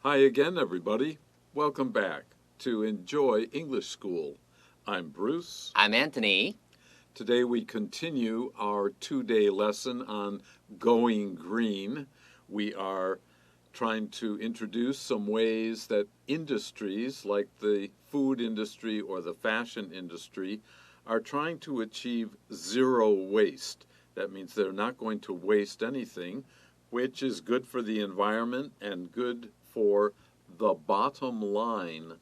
Hi again, everybody. Welcome back to Enjoy English School. I'm Bruce. I'm Anthony. Today we continue our two-day lesson on going green. We are trying to introduce some ways that industries like the food industry or the fashion industry are trying to achieve zero waste. That means they're not going to waste anything, which is good for the environment and good for the bottom line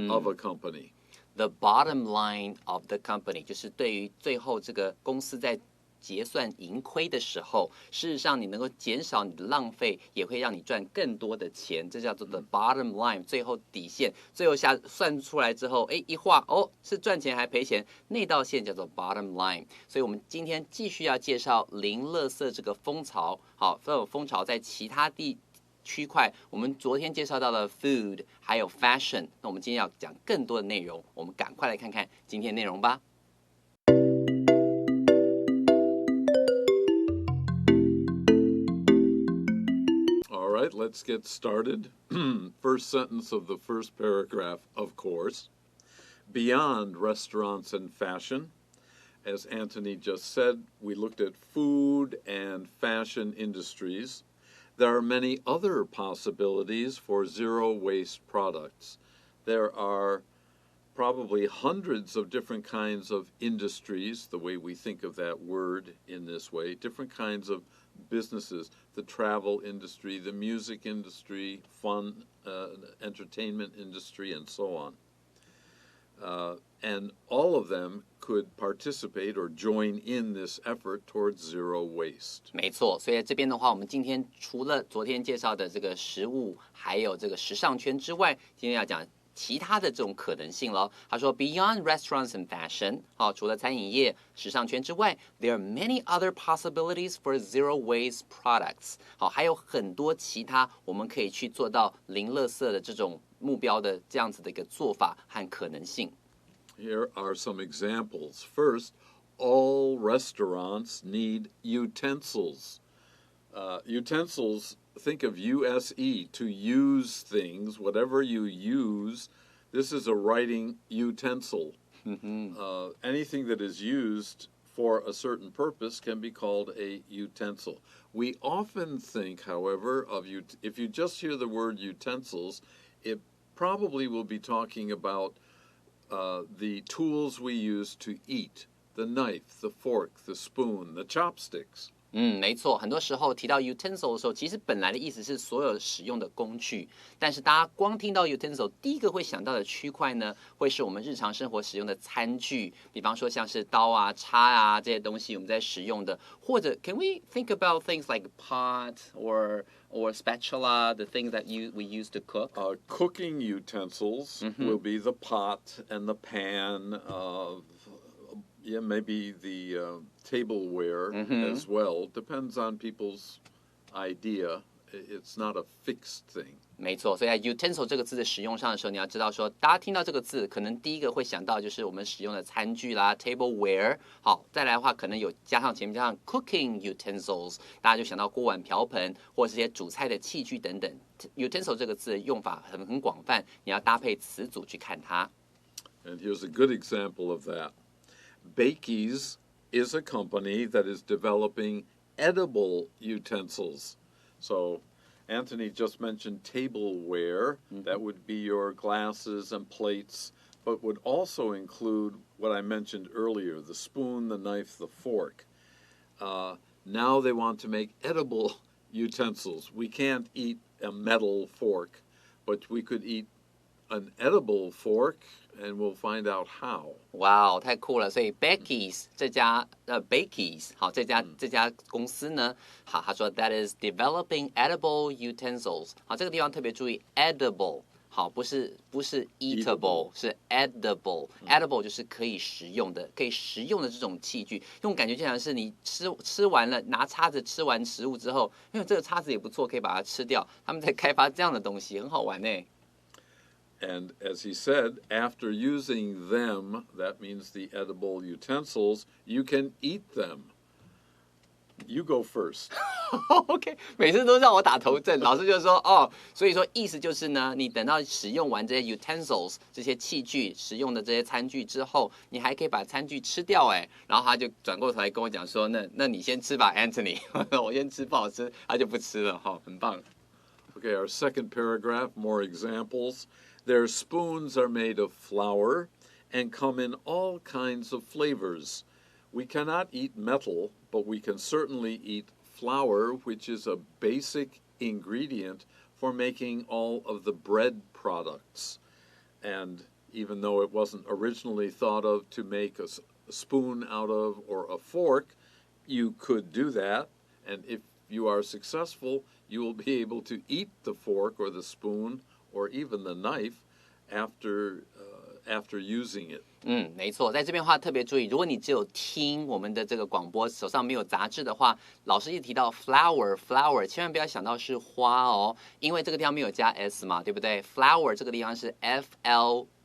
of a company. The bottom line of the company 就是对于最后这个公司在结算盈亏的时候，事实上你能够减少你的浪费，也会让你赚更多的钱，这叫做 the bottom line， 最后底线，最后算出来之后，一画是赚钱还赔钱，那道线叫做 bottom line。所以我们今天继续要介绍零垃圾这个风潮，好，这种风潮在其他区块，我们昨天介绍到了 food， 还有 fashion， 那我们今天要讲更多的内容，我们赶快来看看今天的内容吧。All right, let's get started. First sentence of the first paragraph, of course. Beyond restaurants and fashion, as Anthony just said, we looked at food and fashion industries. There are many other possibilities for zero-waste products. There are probably hundreds of different kinds of industries, the way we think of that word in this way, different kinds of businesses, the travel industry, the music industry, fun, entertainment industry, and so on. And all of them could participate or join in this effort towards zero waste. 没错，所以在这边的话，我们今天除了昨天介绍的这个食物，还有这个时尚圈之外，今天要讲其他的这种可能性了。他说 ，Beyond restaurants and fashion， 好，除了餐饮业、时尚圈之外 ，there are many other possibilities for zero waste products。好，还有很多其他我们可以去做到零垃圾的这种目标的这样子的一个做法和可能性。Here are some examples. First, all restaurants need utensils. Utensils, think of USE, to use things, whatever you use. This is a writing utensil. Anything that is used for a certain purpose can be called a utensil. We often think, however, if you just hear the word utensils, it probably will be talking about the tools we use to eat, the knife, the fork, the spoon, the chopsticks. 没错，很多时候提到 utensil 的时候，其实本来的意思是所有使用的工具，但是大家光听到 utensil， 第一个会想到的区块呢，会是我们日常生活使用的餐具，比方说像是刀啊、叉啊这些东西我们在使用的，或者 can we think about things like pot or spatula, the things that we use to cook? Cooking utensils will be the pot and the pan, maybe the tableware as well. Depends on people's idea. It's not a fixed thing. 没错，所以在 utensil 这个字的使用上的时候，你要知道说，大家听到这个字，可能第一个会想到就是我们使用的餐具啦 ，tableware。好，再来的话，可能有前面加上 cooking utensils， 大家就想到锅碗瓢盆或者这些煮菜的器具等等。utensil 这个字的用法很广泛，你要搭配词组去看它。And here's a good example of that. Bakey's is a company that is developing edible utensils. So Anthony just mentioned tableware. That would be your glasses and plates, but would also include what I mentioned earlier, the spoon, the knife, the fork. Now they want to make edible utensils. We can't eat a metal fork, but we could eat an edible fork, and we'll find out how. 哇哦，太酷了！所以 Becky's 这家Bakey's 好，这家公司呢，好，他说 that is developing edible utensils。好，这个地方特别注意 edible。好，不是 eatable， 是 edible。edible 就是可以食用的这种器具，用感觉就像是你吃完了，拿叉子吃完食物之后，因为这个叉子也不错，可以把它吃掉。他们在开发这样的东西，很好玩呢。And as he said, after using them, that means the edible utensils, you can eat them. You go first. OK， 每次都让我打头阵，老师就说所以说意思就是呢，你等到使用完这些 utensils 这些器具，使用的这些餐具之后，你还可以把餐具吃掉然后他就转过头来跟我讲说，那你先吃吧 ，Anthony， 我先吃不好吃，他就不吃了很棒。Okay, our second paragraph, more examples. Their spoons are made of flour and come in all kinds of flavors. We cannot eat metal, but we can certainly eat flour, which is a basic ingredient for making all of the bread products. And even though it wasn't originally thought of to make a spoon out of or a fork, you could do that. And if you are successful, you will be able to eat the fork or the spoon or even the knife after using it. 没错，在这边的话特别注意，如果你只有听我们的这个广播，手上没有杂志的话，老师一提到 flower， 千万不要想到是花因为这个地方没有加 s 嘛，对不对 ？flour 这个地方是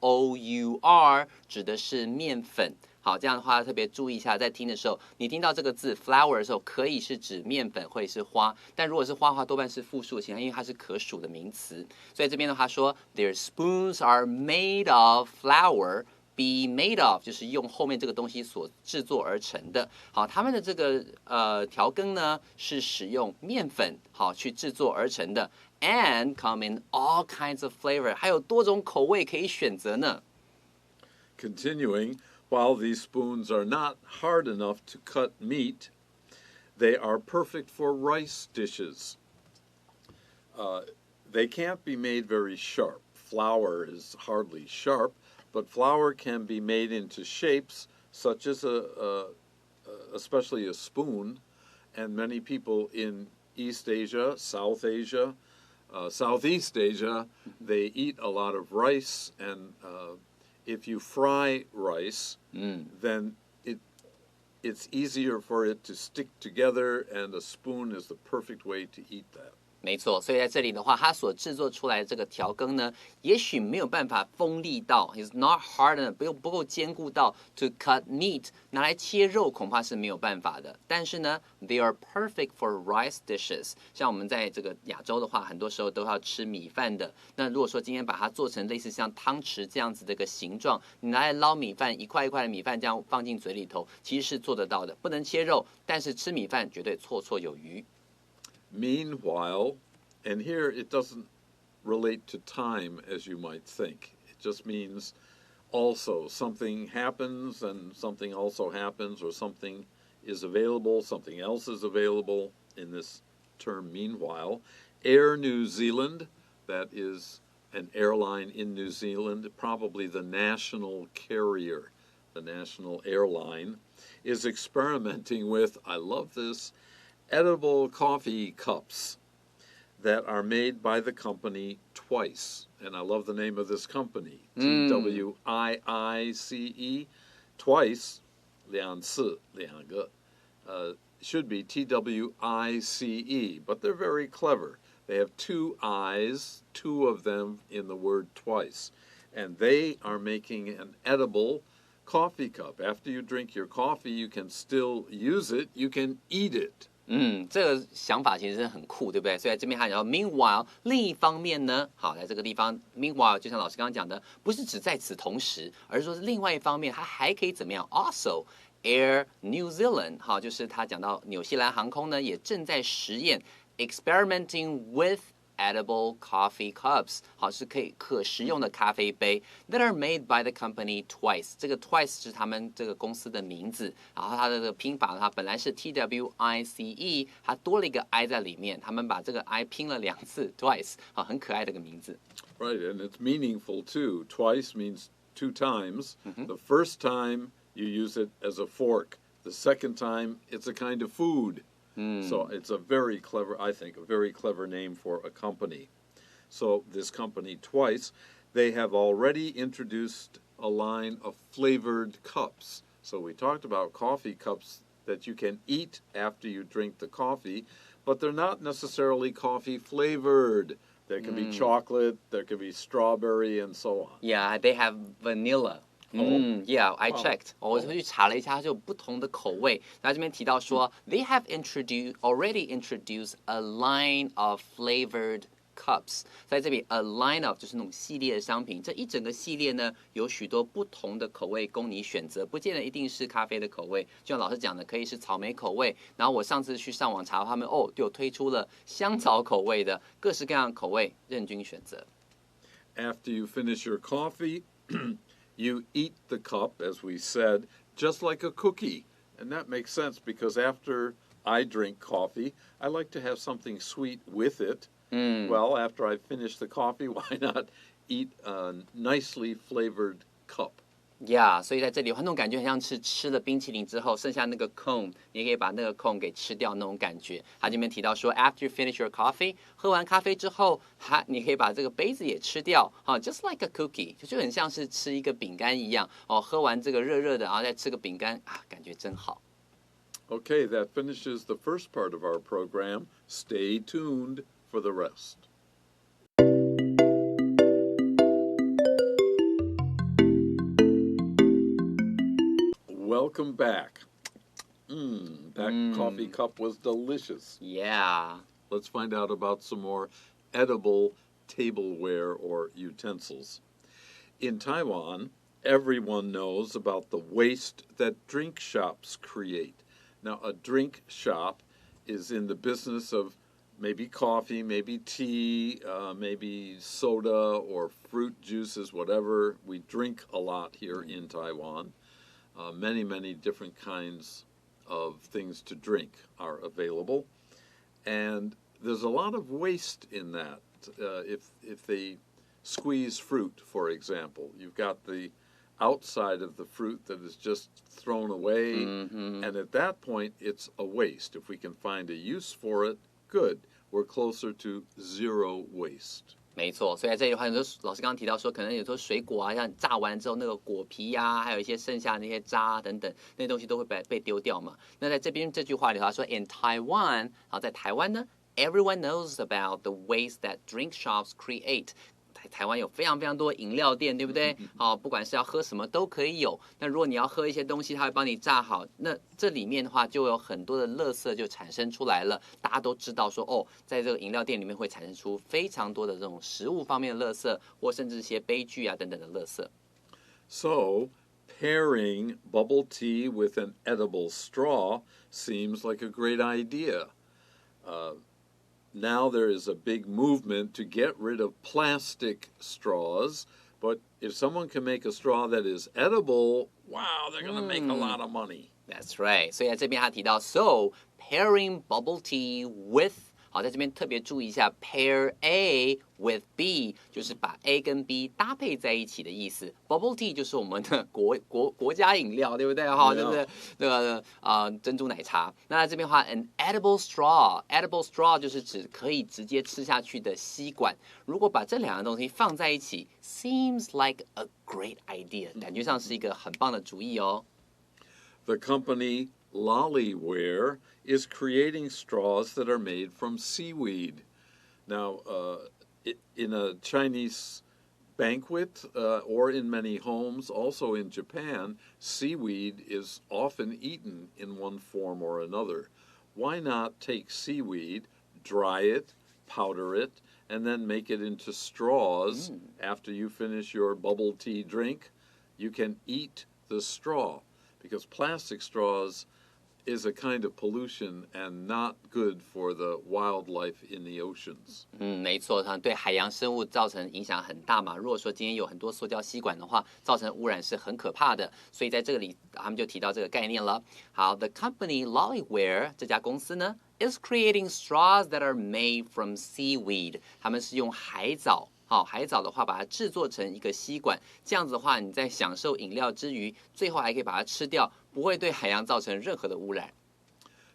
flour， 指的是面粉。好，这样的话特别注意一下，在听的时候，你听到这个字 flour 的时候，可以是指面粉或者是花，但如果是花的话，多半是复数形，因为它是可数的名词。所以这边的话说 ，their spoons are made of flour。Be made of 就是用后面这个东西所制作而成的。好，他们的这个调羹呢是使用面粉去制作而成的 ，and come in all kinds of flavor， 还有多种口味可以选择呢。Continuing, while these spoons are not hard enough to cut meat, they are perfect for rice dishes. They can't be made very sharp. Flour is hardly sharp.But flour can be made into shapes such as especially a spoon, and many people in East Asia, South Asia, Southeast Asia, they eat a lot of rice, and if you fry rice, then it's easier for it to stick together, and a spoon is the perfect way to eat that.没错，所以在这里的话，它所制作出来的这个调羹呢，也许没有办法锋利到 ，is not hard enough， 不够坚固到 to cut meat， 拿来切肉恐怕是没有办法的。但是呢 ，they are perfect for rice dishes。像我们在这个亚洲的话，很多时候都要吃米饭的。那如果说今天把它做成类似像汤匙这样子的一个形状，你拿来捞米饭，一块一块的米饭这样放进嘴里头，其实是做得到的。不能切肉，但是吃米饭绝对绰绰有余。Meanwhile, and here it doesn't relate to time as you might think. It just means also something happens and something also happens, or something is available, something else is available in this term meanwhile. Air New Zealand, that is an airline in New Zealand, probably the national carrier, the national airline, is experimenting with, I love this, edible coffee cups that are made by the company Twice. And I love the name of this company, Twiice, Twice, 两次, 两个, should be Twice, but they're very clever. They have two I's, two of them in the word twice. And they are making an edible coffee cup. After you drink your coffee, you can still use it, you can eat it.这个想法其实很酷，对不对？所以在这边还讲到 meanwhile， 另一方面呢，好，在这个地方 meanwhile 就像老师刚刚讲的，不是只在此同时，而是说是另外一方面，它还可以怎么样 ？Also Air New Zealand， 好，就是他讲到纽西兰航空呢，也正在实验 experimenting with edible coffee cups， 好，是可食用的咖啡杯 that are made by the company Twice。这个 Twice 是他们这个公司的名字，然后它的这个拼法的话，本来是 Twice， 它多了一个 I 在里面，他们把这个 I 拼了2次 Twice， 好，很可爱的一个名字。Right, and it's meaningful too. Twice means 2 times. The first time you use it as a fork. The second time it's a kind of food.So it's a very clever, I think, a very clever name for a company. So this company Twice, they have already introduced a line of flavored cups. So we talked about coffee cups that you can eat after you drink the coffee, but they're not necessarily coffee flavored. There can be chocolate, there can be strawberry, and so on. Yeah, they have vanilla Yeah, I checked. 我去查了一下，它就有不同的口味。那这边提到说，they have already introduced a line of flavored cups. 在这里 a line of 就是那种系列的商品。这一整个系列呢，有许多不同的口味供你选择，不见得一定是咖啡的口味。就像老师讲的，可以是草莓口味。然后我上次去上网查，他们就有推出了香草口味的，各式各样的口味，任君选择。After you finish your coffee, you eat the cup, as we said, just like a cookie. And that makes sense because after I drink coffee, I like to have something sweet with it. Well, after I finish the coffee, why not eat a nicely flavored cup?Yeah, 所以在这里，那种感觉很像是吃了冰淇淋之后，剩下那个 cone， 你也可以把那个 cone 给吃掉那种感觉。他这边提到说 ，after you finish your coffee， 喝完咖啡之后，你可以把这个杯子也吃掉，just like a cookie， 就很像是吃一个饼干一样。喝完这个热热的，然后再吃个饼干，感觉真好。Okay, that finishes the first part of our program. Stay tuned for the rest. Welcome back. That coffee cup was delicious. Yeah. Let's find out about some more edible tableware or utensils. In Taiwan, everyone knows about the waste that drink shops create. Now, a drink shop is in the business of maybe coffee, maybe tea, maybe soda or fruit juices, whatever. We drink a lot here in Taiwan. Many different kinds of things to drink are available. And there's a lot of waste in that. If they squeeze fruit, for example, you've got the outside of the fruit that is just thrown away. And at that point, it's a waste. If we can find a use for it, good. We're closer to zero waste. 没错，所以在这里的话，很多老师刚刚提到说，可能有时候水果啊，像榨完之后那个果皮呀，还有一些剩下的那些渣等等，那些东西都会被丢掉嘛。那在这边这句话里，他说 ，In Taiwan， 好，在台湾呢 ，everyone knows about the waste that drink shops create。台湾有非常多饮料店，对不对？不管是要喝什么都可以有。那如果你要喝一些东西，它会帮你榨好。那这里面的话，就有很多的垃圾就产生出来了。大家都知道说，在这个饮料店里面会产生出非常多的这种食物方面的垃圾，或甚至一些杯具啊等等的垃圾。So, pairing bubble tea with an edible straw seems like a great idea. Now there is a big movement to get rid of plastic straws, but if someone can make a straw that is edible, wow, they're going to make a lot of money. That's right. 所以在这边他提到 ，so pairing bubble tea with 好，在这边特别注意一下 ，pair A with B， 就是把 A 跟 B 搭配在一起的意思。Bubble tea 就是我们的国家饮料，对不对？就是那个珍珠奶茶。那在这边的话 ，an edible straw，edible straw 就是指可以直接吃下去的吸管。如果把这两个东西放在一起 ，seems like a great idea， 感觉上是一个很棒的主意哦。The company Lollyware is creating straws that are made from seaweed. Now, in a Chinese banquet or in many homes, also in Japan, seaweed is often eaten in one form or another. Why not take seaweed, dry it, powder it, and then make it into straws after you finish your bubble tea drink? You can eat the straw because plastic straws is a kind of pollution and not good for the wildlife in the oceans. 没错，对海洋生物造成影响很大嘛。如果说今天有很多塑胶吸管的话，造成污染是很可怕的。所以在这里，他们就提到这个概念了。好 ，the company Lollyware 这家公司呢 is creating straws that are made from seaweed。他们是用海藻。海藻的话，把它制作成一个吸管，这样子的话，你在享受饮料之余，最后还可以把它吃掉，不会对海洋造成任何的污染。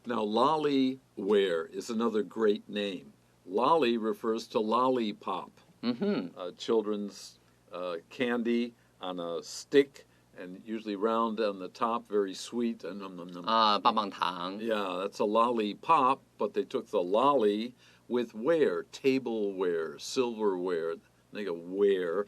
Now, Lollyware is another great name. Lolly refers to lollipop, children's candy on a stick and usually round on the top, very sweet. 棒棒糖。Yeah, that's a lollipop, but they took the lolly with ware, tableware, silverware, 那个 ware,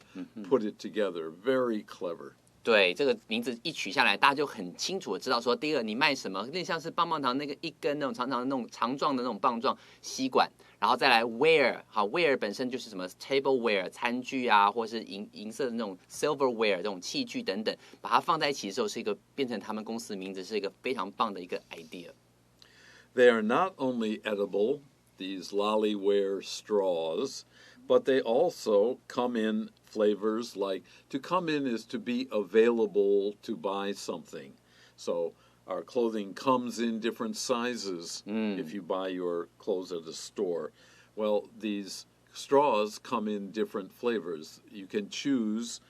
put it together. Very clever. 对，这个名字一取下来，大家就很清楚的知道说，第一个你卖什么，那像是棒棒糖那个一根那种长长的那种长状的那种棒状吸管，然后再来 ware， 好 ware 本身就是什么 tableware 餐具啊，或是银色的那种 silverware 这种器具等等，把它放在一起的时候，是一个变成他们公司的名字，是一个非常棒的一个 idea。They are not only edible, these lollyware straws, but they also come in flavors like to come in is to be available to buy something. So our clothing comes in different sizes if you buy your clothes at a store. Well, these straws come in different flavors. You can choose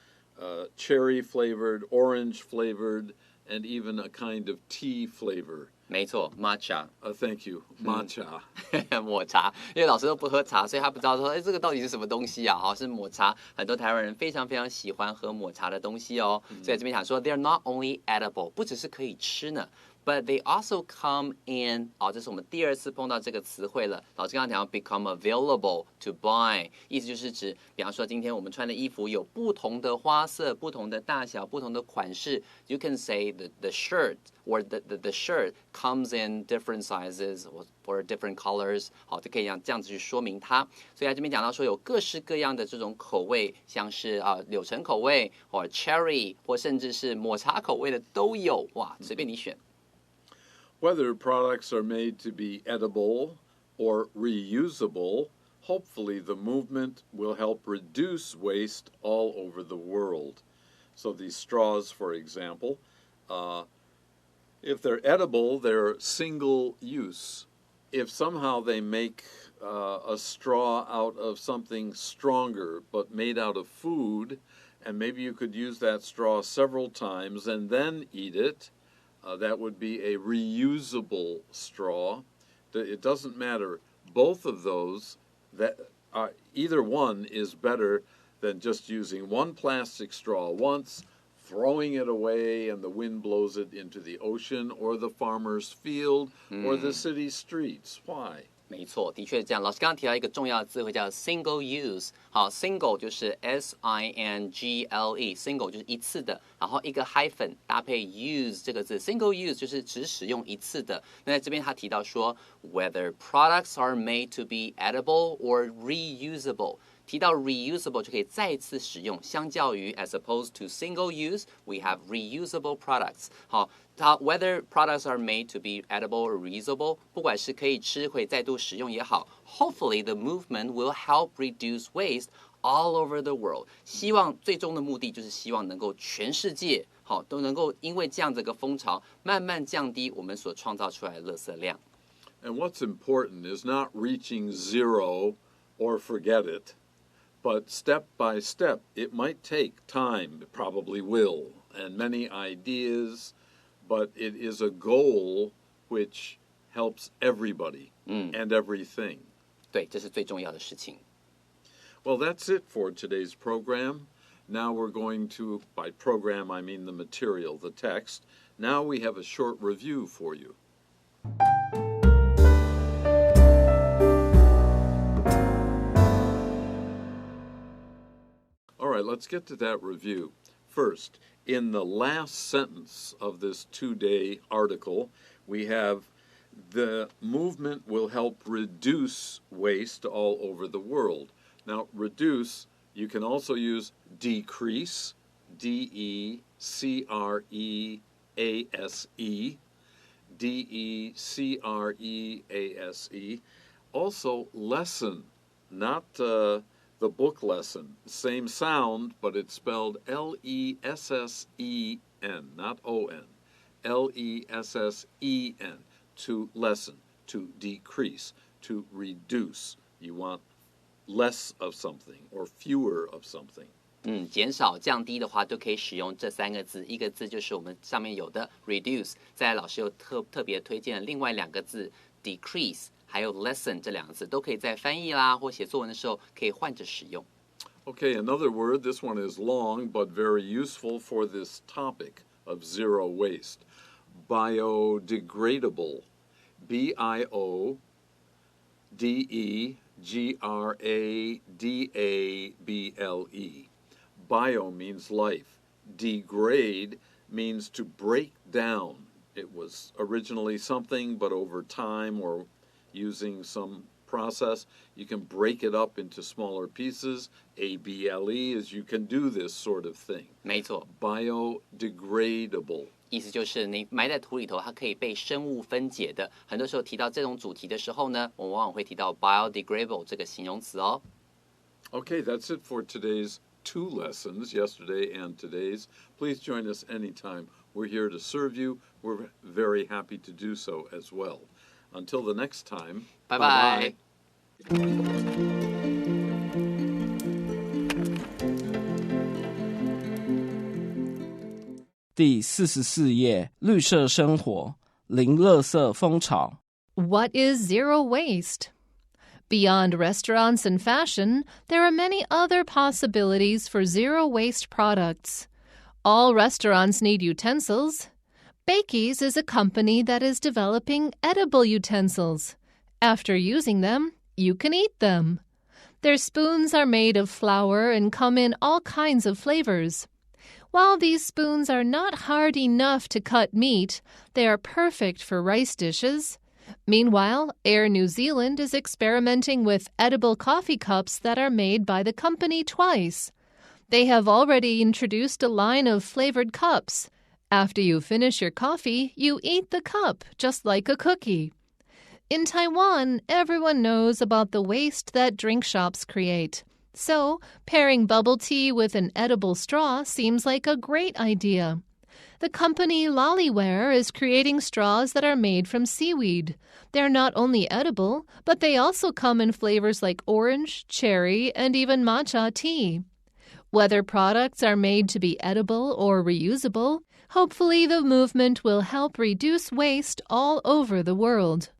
cherry flavored, orange flavored, and even a kind of tea flavor. 没错 ，matcha， Thank you, matcha. 抹茶，因为老师都不喝茶，所以他不知道说，哎，这个到底是什么东西啊？哈，是抹茶，很多台湾人非常非常喜欢喝抹茶的东西哦。所以这边想说，they're not only edible， 不只是可以吃呢。But they also come in， 这是我们第二次碰到这个词汇了。老师刚刚讲到 become available to buy， 意思就是指，比方说今天我们穿的衣服有不同的花色、不同的大小、不同的款式。You can say the shirt or the shirt comes in different sizes or different colors， 好，就可以这样子去说明它。所以在这边讲到说有各式各样的这种口味，像是柳橙口味，或 cherry， 或甚至是抹茶口味的都有，哇，随便你选。Whether products are made to be edible or reusable, hopefully the movement will help reduce waste all over the world. So these straws, for example, if they're edible, they're single use. If somehow they make a straw out of something stronger but made out of food, and maybe you could use that straw several times and then eat it, that would be a reusable straw. It doesn't matter. Both of those, either one is better than just using one plastic straw once, throwing it away, and the wind blows it into the ocean or the farmer's field or the city streets. Why? 没错，的确是这样。老师刚刚提到一个重要的字汇叫 single use。好 ，single 就是 single，single 就是一次的，然后一个 hyphen 搭配 use 这个字 ，single use 就是只使用一次的。那在这边他提到说 ，whether products are made to be edible or reusable。提到 reusable 就可以再次使用，相较于 as opposed to single use, we have reusable products。好，它 whether products are made to be edible or reusable， 不管是可以吃会再度使用也好 ，hopefully the movement will help reduce waste all over the world。希望最终的目的就是希望能够全世界好都能够因为这样的一个风潮，慢慢降低我们所创造出来的垃圾量。And what's important is not reaching zero or forget it.But step by step, it might take time, it probably will, and many ideas, but it is a goal which helps everybody and everything. 对，这是最重要的事情。Well, that's it for today's program. Now we're going to, by program I mean the material, the text. Now we have a short review for you. All right, let's get to that review. First, in the last sentence of this two-day article, we have the movement will help reduce waste all over the world. Now, reduce, you can also use decrease, D-E-C-R-E-A-S-E, D-E-C-R-E-A-S-E. Also, lessen, not the book lesson. Same sound, but it's spelled L-E-S-S-E-N, not O-N. L-E-S-S-E-N, to lessen, to decrease, to reduce. You want less of something or fewer of something. 减少、降低的话，都可以使用这三个字。一个字就是我们上面有的 reduce， 再来老师又特别推荐了另外两个字 decrease。还有 lesson 这两个字都可以在翻译啦或写作文的时候可以换着使用。Okay, another word. This one is long but very useful for this topic of zero waste. Biodegradable. B-I-O-D-E-G-R-A-D-A-B-L-E. Bio means life. Degrade means to break down. It was originally something, but over time or using some process, you can break it up into smaller pieces. ABLE is you can do this sort of thing. 没错， Biodegradable. 意思就是你埋在土里头，它可以被生物分解的。很多时候提到这种主题的时候呢，我们往往会提到 biodegradable 这个形容词哦。Okay, that's it for today's 2 lessons, yesterday and today's. Please join us anytime. We're here to serve you. We're very happy to do so as well. Until the next time, 拜拜。第44页，绿色生活，零垃圾风潮。What is zero waste? Beyond restaurants and fashion, there are many other possibilities for zero waste products. All restaurants need utensils. Bakey's is a company that is developing edible utensils. After using them, you can eat them. Their spoons are made of flour and come in all kinds of flavors. While these spoons are not hard enough to cut meat, they are perfect for rice dishes. Meanwhile, Air New Zealand is experimenting with edible coffee cups that are made by the company twice. They have already introduced a line of flavored cups. After you finish your coffee, you eat the cup, just like a cookie. In Taiwan, everyone knows about the waste that drink shops create. So, pairing bubble tea with an edible straw seems like a great idea. The company Lollyware is creating straws that are made from seaweed. They're not only edible, but they also come in flavors like orange, cherry, and even matcha tea. Whether products are made to be edible or reusable, hopefully the movement will help reduce waste all over the world.